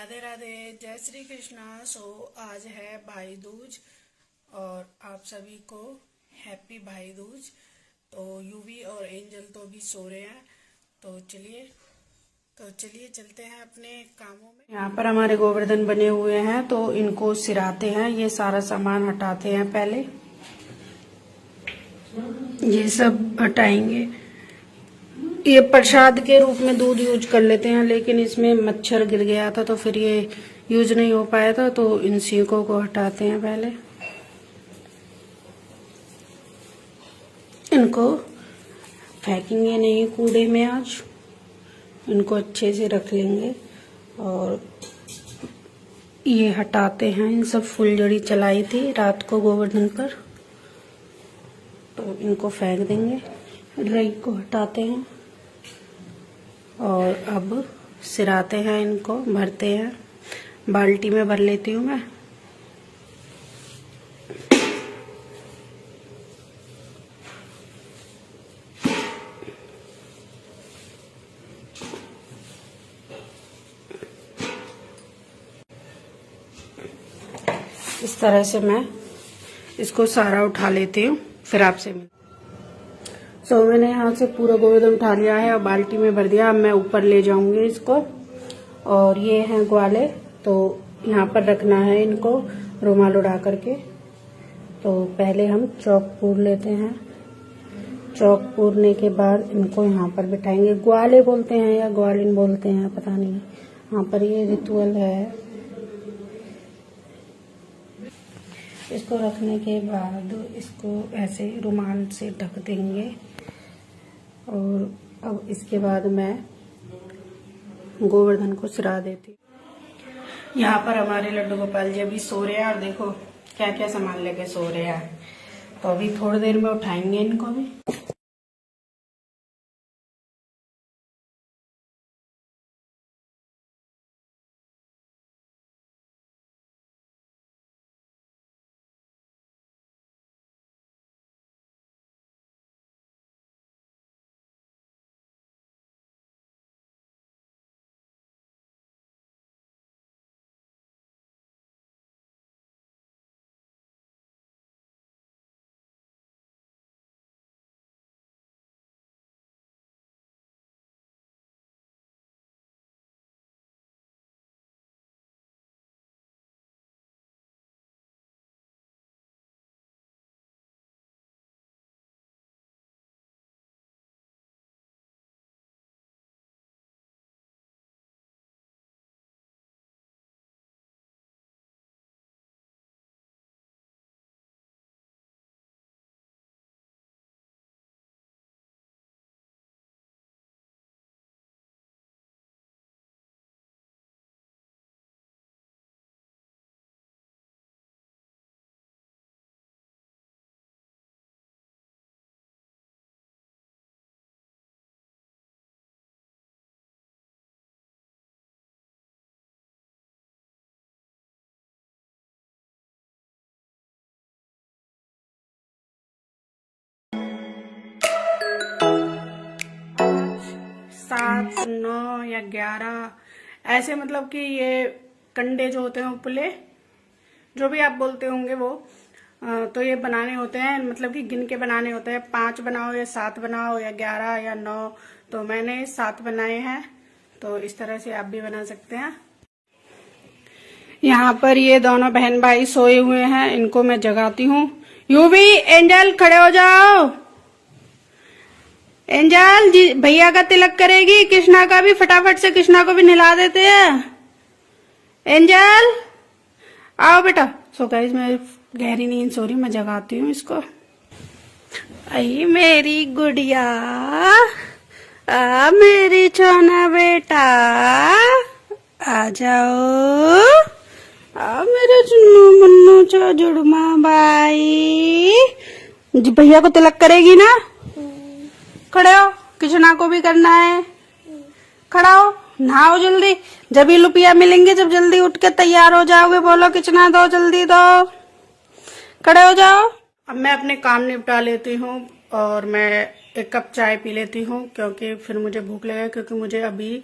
राधे राधे, जय श्री कृष्णा। आज है भाई दूज और आप सभी को हैप्पी भाई दूज। तो यूवी और एंजल तो अभी सो रहे हैं। तो चलिए चलते हैं अपने कामों में। यहाँ पर हमारे गोवर्धन बने हुए हैं तो इनको सिराते हैं। ये सारा सामान हटाते हैं, पहले ये सब हटाएंगे। ये प्रसाद के रूप में दूध यूज कर लेते हैं, लेकिन इसमें मच्छर गिर गया था तो फिर ये यूज नहीं हो पाया था, तो इन सीकों को हटाते हैं पहले। इनको फेंकेंगे नहीं कूड़े में, आज इनको अच्छे से रख लेंगे। और ये हटाते हैं, इन सब फुलझड़ी चलाई थी रात को गोवर्धन पर, तो इनको फेंक देंगे। रई को हटाते हैं और अब सिराते हैं, इनको भरते हैं। बाल्टी में भर लेती हूँ मैं। इस तरह से मैं इसको सारा उठा लेती हूँ, फिर आपसे मिल। मैंने यहाँ से पूरा गोवर्धन उठा लिया है और बाल्टी में भर दिया। अब मैं ऊपर ले जाऊंगी इसको। और ये हैं ग्वाले, तो यहाँ पर रखना है इनको रुमाल उड़ा करके। तो पहले हम चौक पूर लेते हैं। चौक पूरने के बाद इनको यहाँ पर बिठाएंगे। ग्वाले बोलते हैं या ग्वालिन बोलते हैं, पता नहीं। यहाँ पर ये रिचुअल है। इसको रखने के बाद इसको ऐसे रुमाल से ढक देंगे। और अब इसके बाद मैं गोवर्धन को सिरा देती। यहाँ पर हमारे लड्डू गोपाल जी अभी सो रहे हैं और देखो क्या क्या सामान लेके सो रहे हैं। तो अभी थोड़ी देर में उठाएंगे इनको भी। सात 9 या 11 ऐसे, मतलब कि ये कंडे जो होते हैं उपले, जो भी आप बोलते होंगे वो, तो ये बनाने होते हैं। मतलब कि गिन के बनाने होते हैं। 5 बनाओ या 7 बनाओ या 11 या 9। तो मैंने 7 बनाए हैं। तो इस तरह से आप भी बना सकते हैं। यहाँ पर ये दोनों बहन भाई सोए हुए हैं, इनको मैं जगाती हूँ। यूवी, एंजल, खड़े हो जाओ। एंजल जी भैया का तिलक करेगी, कृष्णा का भी। फटाफट से कृष्णा को भी नहला देते हैं। एंजल आओ बेटा। सो गाइस, मैं गहरी नींद सो रही, मैं जगाती हूँ इसको। आई मेरी गुड़िया, आ मेरी चोना बेटा, आ जाओ। आ मेरे चुन्नू मुन्नू चो जुड़मा बाई जी। भैया को तिलक करेगी ना? खड़े हो, कृष्णा को भी करना है। खड़ा हो, नहाओ जल्दी। जब ये रुपया मिलेंगे, जब जल्दी उठ के तैयार हो जाओगे। बोलो कृष्णा दो, जल्दी दो। खड़े हो जाओ। अब मैं अपने काम निपटा लेती हूँ और मैं 1 कप चाय पी लेती हूँ, क्योंकि फिर मुझे भूख लगेगा। क्योंकि मुझे अभी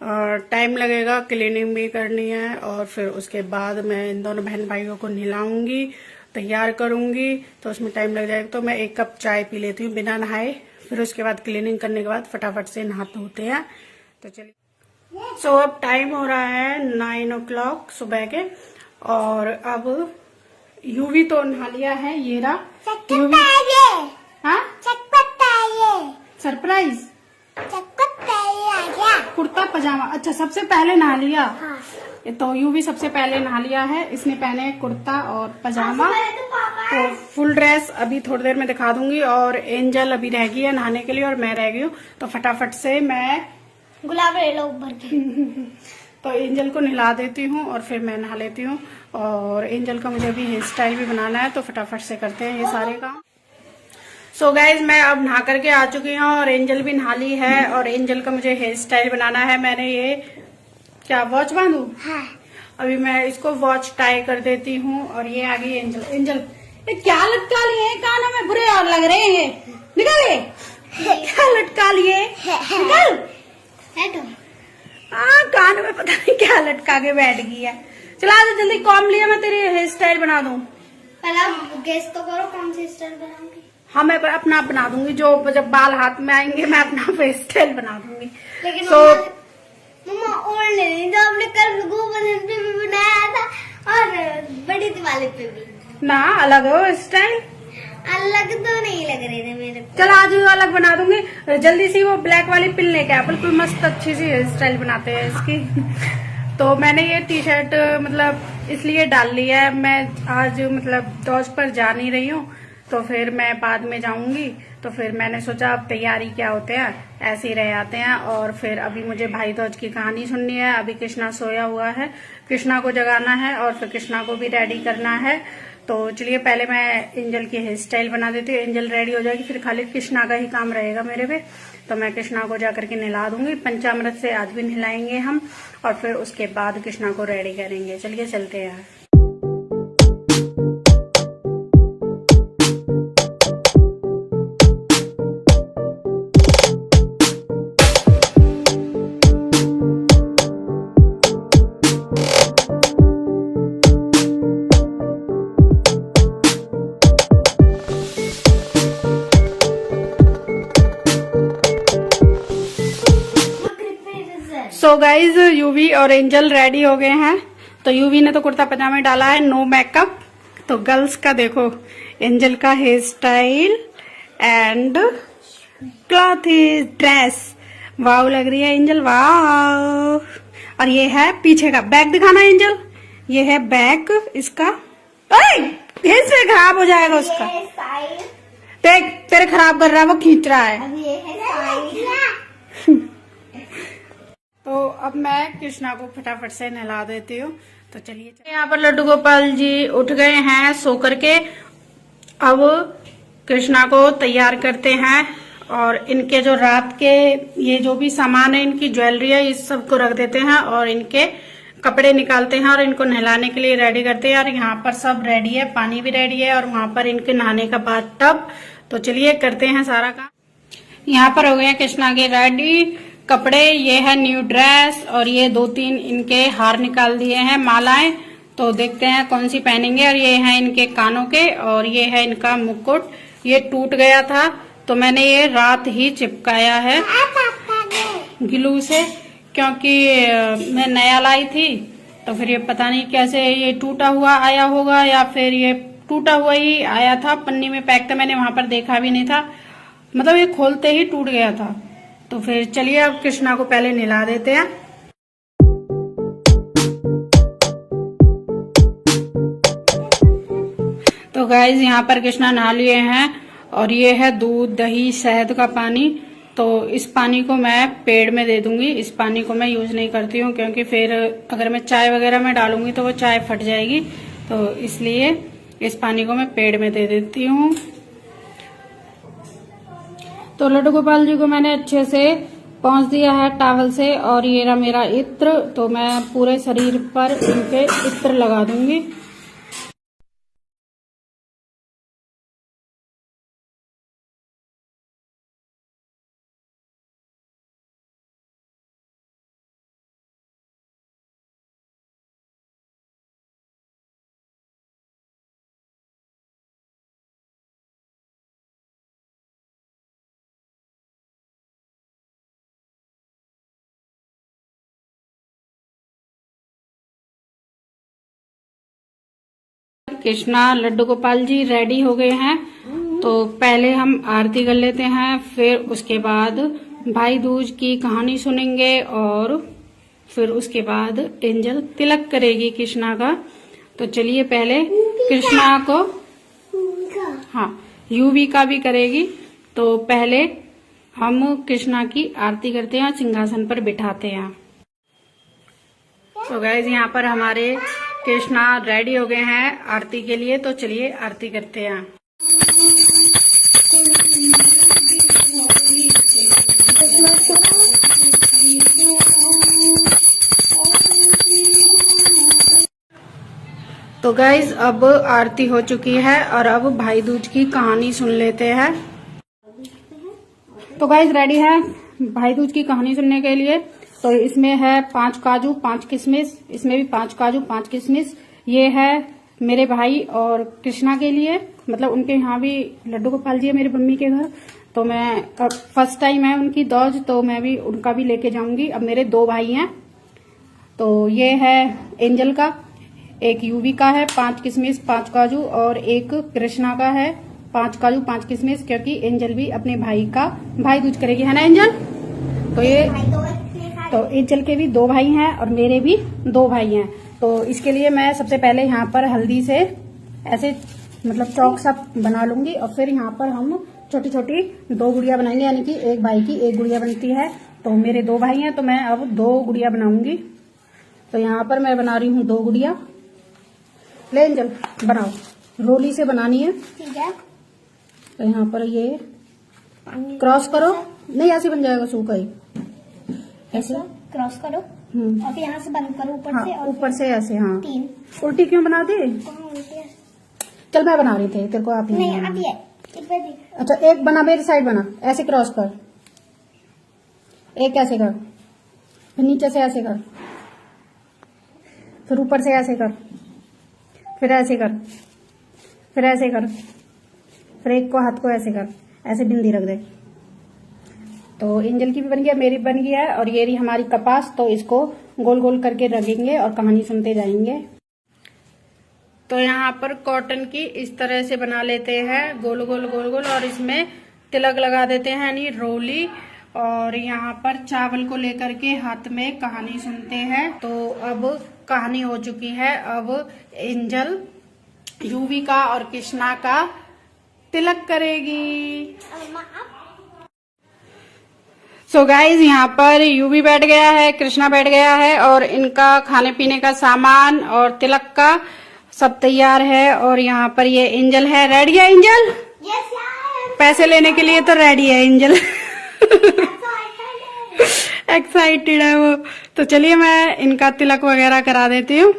टाइम लगेगा, क्लीनिंग भी करनी है और फिर उसके बाद मैं इन दोनों बहन भाइयों को नहलाऊंगी, तैयार करूंगी, तो उसमें टाइम लग जाएगा। तो मैं 1 कप चाय पी लेती हूँ बिना नहाए, फिर उसके बाद क्लीनिंग करने के बाद फटाफट से नहाते होते हैं। तो चलिए, सो अब टाइम हो रहा है 9 o'clock सुबह के, और अब यूवी तो नहा लिया है, ये रहा यूवी। हाँ, सरप्राइज कुर्ता पजामा, अच्छा सबसे पहले नहा लिया। हाँ। तो यूवी सबसे पहले नहा लिया है, इसने पहने कुर्ता और पजामा। तो फुल ड्रेस अभी थोड़ी देर में दिखा दूंगी, और एंजल अभी रह गई है नहाने के लिए और मैं रह गई हूँ, तो फटाफट से मैं गुलाब ले लो भर के। तो एंजल को नहला देती हूँ और फिर मैं नहा लेती हूँ। और एंजल का मुझे अभी हेयर स्टाइल भी बनाना है, तो फटाफट से करते हैं ये सारे काम। सो गाइज, मैं अब नहा करके आ चुकी हूँ और एंजल भी नहा ली है, और एंजल का मुझे हेयर स्टाइल बनाना है। मैंने ये क्या वॉच बांधू? हाँ। अभी मैं इसको वॉच टाई कर देती हूँ। और ये आ गई एंजल। एंजल, ये क्या लटका लिए हैं कानों में, बुरे और लग रहे हैं, निकाले। क्या लटका लिए, निकल। कान में पता नहीं क्या लटका के बैठ गई है। चला दे जल्दी, कॉम लिया, मैं तेरी हेयर स्टाइल बना दूं। पहले गेस तो करो कौन सी स्टाइल बनाऊंगी। हाँ, मैं अपना बना दूंगी, जो जब बाल हाथ में आएंगे मैं अपना हेयर स्टाइल बना दूंगी। लेकिन तो मम्मा ओल्ड नहीं, जो हमने कल गोवर्धन पे भी बनाया था और बड़ी दिवाली पे भी ना, अलग हो स्टाइल, अलग तो नहीं लग रहे थे मेरे को। चल आज अलग बना दूंगी। जल्दी सी वो ब्लैक वाली पिन लेके आ, बिल्कुल मस्त अच्छी सी हेयर स्टाइल बनाते हैं इसकी। तो मैंने ये टी शर्ट मतलब इसलिए डाल ली है, मैं आज मतलब दौज पर जा नहीं रही हूँ, तो फिर मैं बाद में जाऊंगी। तो फिर मैंने सोचा अब तैयारी क्या होते हैं, ऐसे ही रह आते हैं। और फिर अभी मुझे भाई दूज की कहानी सुननी है। अभी कृष्णा सोया हुआ है, कृष्णा को जगाना है और फिर कृष्णा को भी रेडी करना है। तो चलिए, पहले मैं एंजल की हेयर स्टाइल बना देती हूँ। एंजल रेडी हो जाएगी, फिर खाली कृष्णा का ही काम रहेगा मेरे पे। तो मैं कृष्णा को जाकर के नहला दूंगी, पंचामृत से आज भी नहलाएंगे हम, और फिर उसके बाद कृष्णा को रेडी करेंगे। चलिए चलते हैं। सो गाइज, यूवी और एंजल रेडी हो गए हैं। तो यूवी ने तो कुर्ता पजामा डाला है, नो मेकअप। तो गर्ल्स का देखो, एंजल का hairstyle and cloth dress, wow लग रही है एंजल, वाव। और ये है पीछे का बैग, दिखाना एंजल, ये है बैग इसका। हेयर स्टाइल खराब हो जाएगा उसका, देख तेरे खराब कर रहा है, वो खींच रहा है। अब ये है तो अब मैं कृष्णा को फटाफट से नहला देती हूँ। तो चलिए, यहाँ पर लड्डू गोपाल जी उठ गए हैं सो करके। अब कृष्णा को तैयार करते हैं, और इनके जो रात के ये जो भी सामान है, इनकी ज्वेलरी है, इस सबको रख देते हैं और इनके कपड़े निकालते हैं और इनको नहलाने के लिए रेडी करते हैं। और यहाँ पर सब रेडी है, पानी भी रेडी है, और वहां पर इनके नहाने का बाथ टब। तो चलिए करते हैं सारा काम। यहाँ पर हो गए कृष्णा के रेडी कपड़े, ये है न्यू ड्रेस, और ये 2-3 इनके हार निकाल दिए हैं, मालाएं। तो देखते हैं कौन सी पहनेंगे। और ये है इनके कानों के, और ये है इनका मुकुट, ये टूट गया था तो मैंने ये रात ही चिपकाया है ग्लू से, क्योंकि मैं नया लाई थी। तो फिर ये पता नहीं कैसे ये टूटा हुआ आया होगा, या फिर ये टूटा हुआ ही आया था, पन्नी में पैक था, मैंने वहां पर देखा भी नहीं था, मतलब ये खोलते ही टूट गया था। तो फिर चलिए अब कृष्णा को पहले नहला देते हैं। तो गाइज, यहाँ पर कृष्णा नहा लिए हैं, और ये है दूध दही शहद का पानी। तो इस पानी को मैं पेड़ में दे दूंगी, इस पानी को मैं यूज नहीं करती हूँ, क्योंकि फिर अगर मैं चाय वगैरह में डालूंगी तो वो चाय फट जाएगी। तो इसलिए इस पानी को मैं पेड़ में दे देती हूँ। तो लड्डू गोपाल जी को मैंने अच्छे से पोंछ दिया है टॉवल से, और ये रहा मेरा इत्र। तो मैं पूरे शरीर पर इनके इत्र लगा दूंगी। कृष्णा लड्डू गोपाल जी रेडी हो गए हैं। तो पहले हम आरती कर लेते हैं, फिर उसके बाद भाई दूज की कहानी सुनेंगे और फिर उसके बाद एंजल तिलक करेगी कृष्णा का। तो चलिए पहले कृष्णा को, हाँ यूवी का भी करेगी। तो पहले हम कृष्णा की आरती करते हैं, सिंहासन पर बिठाते हैं। तो गाइज यहाँ पर हमारे कृष्णा रेडी हो गए हैं आरती के लिए। तो चलिए आरती करते हैं। तो गाइज अब आरती हो चुकी है और अब भाई दूज की कहानी सुन लेते हैं। तो गाइज रेडी है भाई दूज की कहानी सुनने के लिए। तो इसमें है 5 काजू 5 किशमिश, इसमें भी 5 काजू 5 किशमिश। ये है मेरे भाई और कृष्णा के लिए, मतलब उनके यहाँ भी लड्डू गोपाल जी है मेरी मम्मी के घर। तो मैं फर्स्ट टाइम है उनकी दौज, तो मैं भी उनका भी लेके जाऊंगी। अब मेरे 2 भाई हैं। तो ये है एंजल का, एक यूवी का है 5 किशमिश 5 काजू, और एक कृष्णा का है 5 काजू 5 किशमिश, क्योंकि एंजल भी अपने भाई का भाई दूज करेगी, है ना एंजल। तो ये तो एंजल के भी 2 भाई हैं और मेरे भी 2 भाई हैं। तो इसके लिए मैं सबसे पहले यहाँ पर हल्दी से ऐसे मतलब चौक सा बना लूंगी, और फिर यहाँ पर हम छोटी छोटी 2 गुड़िया बनाएंगे, यानी कि एक भाई की 1 गुड़िया बनती है। तो मेरे 2 भाई हैं, तो मैं अब 2 गुड़िया बनाऊंगी। तो यहाँ पर मैं बना रही हूँ 2 गुड़िया। ले एंजल बनाओ, रोली से बनानी है। ठीक है। तो यहाँ पर ये क्रॉस करो, नहीं ऐसे बन जाएगा सूखा ही, ऐसे क्रॉस करो और फिर यहाँ से बंद करो ऊपर हाँ, से, और ऊपर से ऐसे। हाँ 3 उल्टी क्यों बना दी? चल मैं बना रही थी, तेरे को आप नहीं अभी है, एक बार देख। अच्छा एक बना, मेरी साइड बना, ऐसे क्रॉस कर, एक ऐसे कर, फिर नीचे से ऐसे कर, फिर ऊपर से ऐसे कर, फिर ऐसे कर, फिर ऐसे कर, फिर एक को हाथ को ऐसे कर, ऐसे बिंदी रख दे। तो एंजल की भी बन गया, मेरी बन गया है। और ये रही हमारी कपास। तो इसको गोल गोल करके रखेंगे और कहानी सुनते जाएंगे। तो यहाँ पर कॉटन की इस तरह से बना लेते हैं, गोल गोल गोल गोल, और इसमें तिलक लगा देते हैं, यानी रोली। और यहाँ पर चावल को लेकर के हाथ में कहानी सुनते हैं। तो अब कहानी हो चुकी है। अब एंजल यूवी का और कृष्णा का तिलक करेगी। सो गाइज यहाँ पर यूवी बैठ गया है, कृष्णा बैठ गया है, और इनका खाने पीने का सामान और तिलक का सब तैयार है। और यहाँ पर ये एंजल है, रेडी है एंजल? यस पैसे लेने के लिए तो रेडी है एंजल। एक्साइटेड है वो। तो चलिए मैं इनका तिलक वगैरह करा देती हूँ।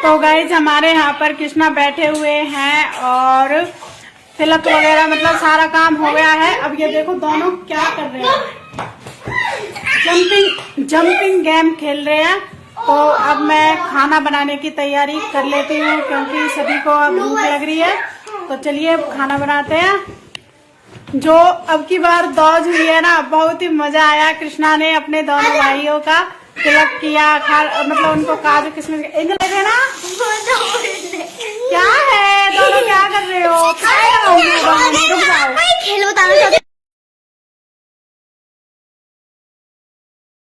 तो गाइज हमारे यहाँ पर कृष्णा बैठे हुए हैं और तिलक वगैरह मतलब सारा काम हो गया है। अब ये देखो दोनों क्या कर रहे हैं, जंपिंग गेम खेल रहे हैं। तो अब मैं खाना बनाने की तैयारी कर लेती हूँ क्योंकि सभी को अब भूख लग रही है। तो चलिए खाना बनाते हैं। जो अब की बार दौज हुई है ना, बहुत ही मजा आया। कृष्णा ने अपने दोनों भाइयों का तिलक किया, मतलब उनको काजू किशमिश लगे ना। क्या है, दोनों क्या कर रहे हो? रुक जाओ। खेल बताना चाहते